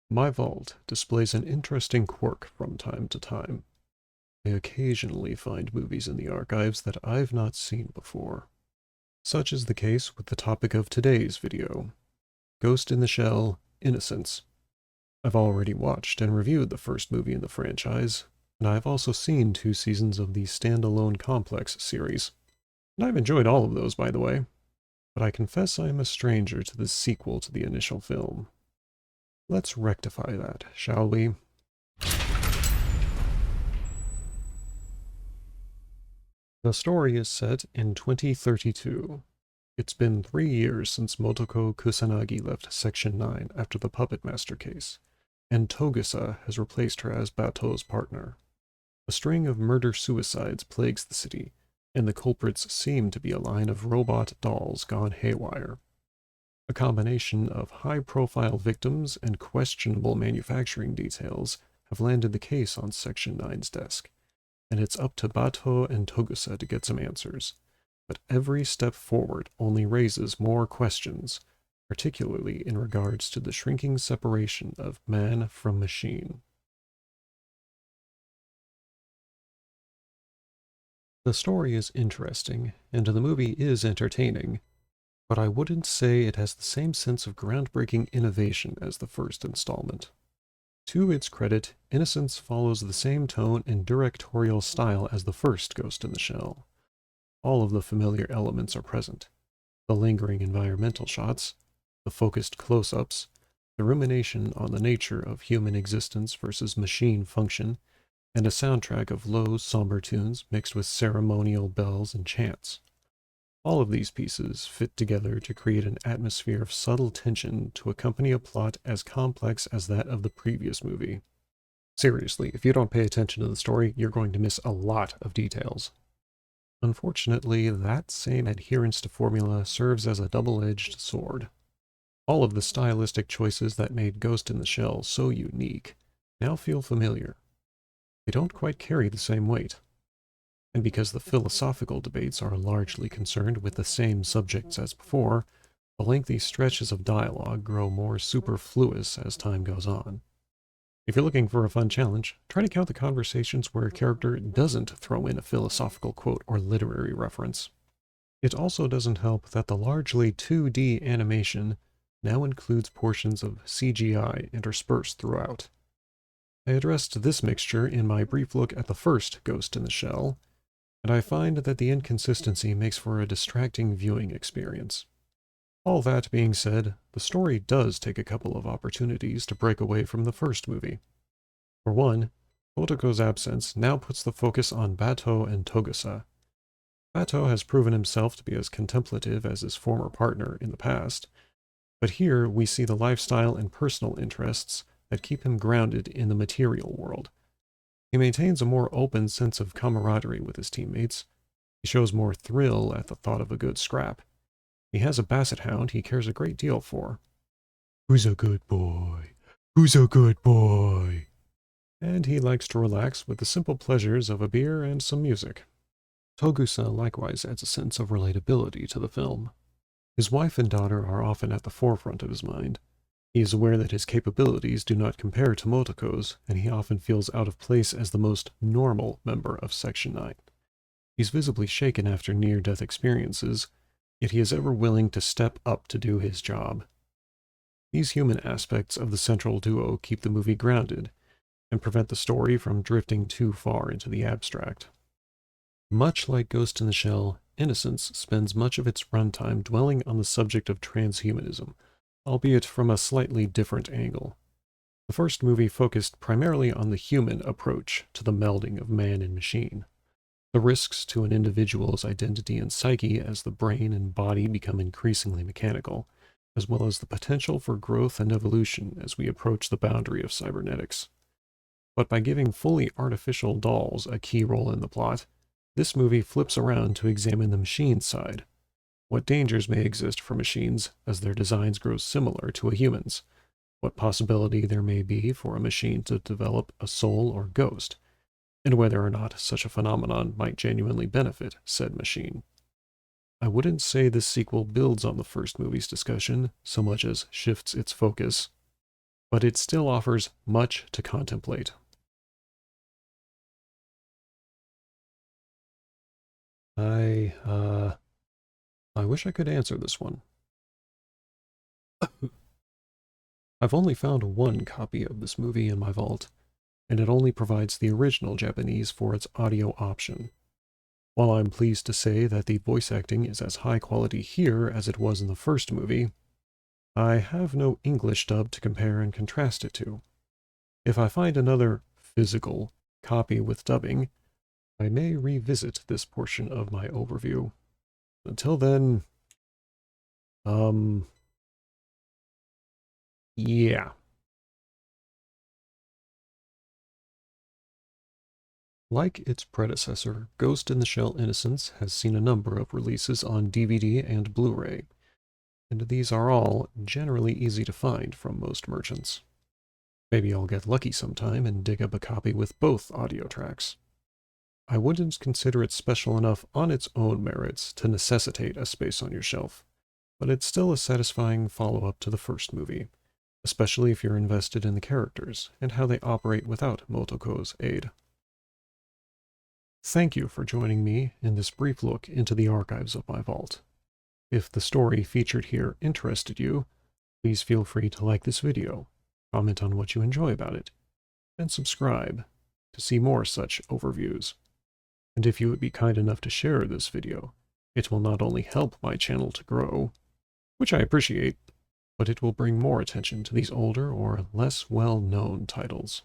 My vault displays an interesting quirk from time to time. I occasionally find movies in the archives that I've not seen before. Such is the case with the topic of today's video, Ghost in the Shell, Innocence. I've already watched and reviewed the first movie in the franchise, and I've also seen 2 seasons of the standalone Complex series. And I've enjoyed all of those, by the way, but I confess I am a stranger to the sequel to the initial film. Let's rectify that, shall we? The story is set in 2032. It's been 3 years since Motoko Kusanagi left Section 9 after the Puppet Master case, and Togusa has replaced her as Bato's partner. A string of murder-suicides plagues the city, and the culprits seem to be a line of robot dolls gone haywire. A combination of high-profile victims and questionable manufacturing details have landed the case on Section 9's desk, and it's up to Bato and Togusa to get some answers. But every step forward only raises more questions, particularly in regards to the shrinking separation of man from machine. The story is interesting, and the movie is entertaining, but I wouldn't say it has the same sense of groundbreaking innovation as the first installment. To its credit, Innocence follows the same tone and directorial style as the first Ghost in the Shell. All of the familiar elements are present. The lingering environmental shots, the focused close-ups, the rumination on the nature of human existence versus machine function, and a soundtrack of low, somber tunes mixed with ceremonial bells and chants. All of these pieces fit together to create an atmosphere of subtle tension to accompany a plot as complex as that of the previous movie. Seriously, if you don't pay attention to the story, you're going to miss a lot of details. Unfortunately, that same adherence to formula serves as a double-edged sword. All of the stylistic choices that made Ghost in the Shell so unique now feel familiar. They don't quite carry the same weight. And because the philosophical debates are largely concerned with the same subjects as before, the lengthy stretches of dialogue grow more superfluous as time goes on. If you're looking for a fun challenge, try to count the conversations where a character doesn't throw in a philosophical quote or literary reference. It also doesn't help that the largely 2D animation now includes portions of CGI interspersed throughout. I addressed this mixture in my brief look at the first Ghost in the Shell, and I find that the inconsistency makes for a distracting viewing experience. All that being said, the story does take a couple of opportunities to break away from the first movie. For one, Otoko's absence now puts the focus on Bato and Togusa. Bato has proven himself to be as contemplative as his former partner in the past, but here we see the lifestyle and personal interests that keep him grounded in the material world. He maintains a more open sense of camaraderie with his teammates. He shows more thrill at the thought of a good scrap. He has a basset hound he cares a great deal for. Who's a good boy? Who's a good boy? And he likes to relax with the simple pleasures of a beer and some music. Togusa likewise adds a sense of relatability to the film. His wife and daughter are often at the forefront of his mind. He is aware that his capabilities do not compare to Motoko's, and he often feels out of place as the most normal member of Section 9. He's visibly shaken after near-death experiences, yet he is ever willing to step up to do his job. These human aspects of the central duo keep the movie grounded, and prevent the story from drifting too far into the abstract. Much like Ghost in the Shell, Innocence spends much of its runtime dwelling on the subject of transhumanism, albeit from a slightly different angle. The first movie focused primarily on the human approach to the melding of man and machine, the risks to an individual's identity and psyche as the brain and body become increasingly mechanical, as well as the potential for growth and evolution as we approach the boundary of cybernetics. But by giving fully artificial dolls a key role in the plot, this movie flips around to examine the machine side. What dangers may exist for machines as their designs grow similar to a human's? What possibility there may be for a machine to develop a soul or ghost? And whether or not such a phenomenon might genuinely benefit said machine. I wouldn't say this sequel builds on the first movie's discussion so much as shifts its focus. but it still offers much to contemplate. I wish I could answer this one. I've only found one copy of this movie in my vault, and it only provides the original Japanese for its audio option. While I'm pleased to say that the voice acting is as high quality here as it was in the first movie, I have no English dub to compare and contrast it to. If I find another physical copy with dubbing, I may revisit this portion of my overview. Until then, yeah. Like its predecessor, Ghost in the Shell Innocence has seen a number of releases on DVD and Blu-ray, and these are all generally easy to find from most merchants. Maybe I'll get lucky sometime and dig up a copy with both audio tracks. I wouldn't consider it special enough on its own merits to necessitate a space on your shelf, but it's still a satisfying follow-up to the first movie, especially if you're invested in the characters and how they operate without Motoko's aid. Thank you for joining me in this brief look into the archives of my vault. If the story featured here interested you, please feel free to like this video, comment on what you enjoy about it, and subscribe to see more such overviews. And if you would be kind enough to share this video, it will not only help my channel to grow, which I appreciate, but it will bring more attention to these older or less well-known titles.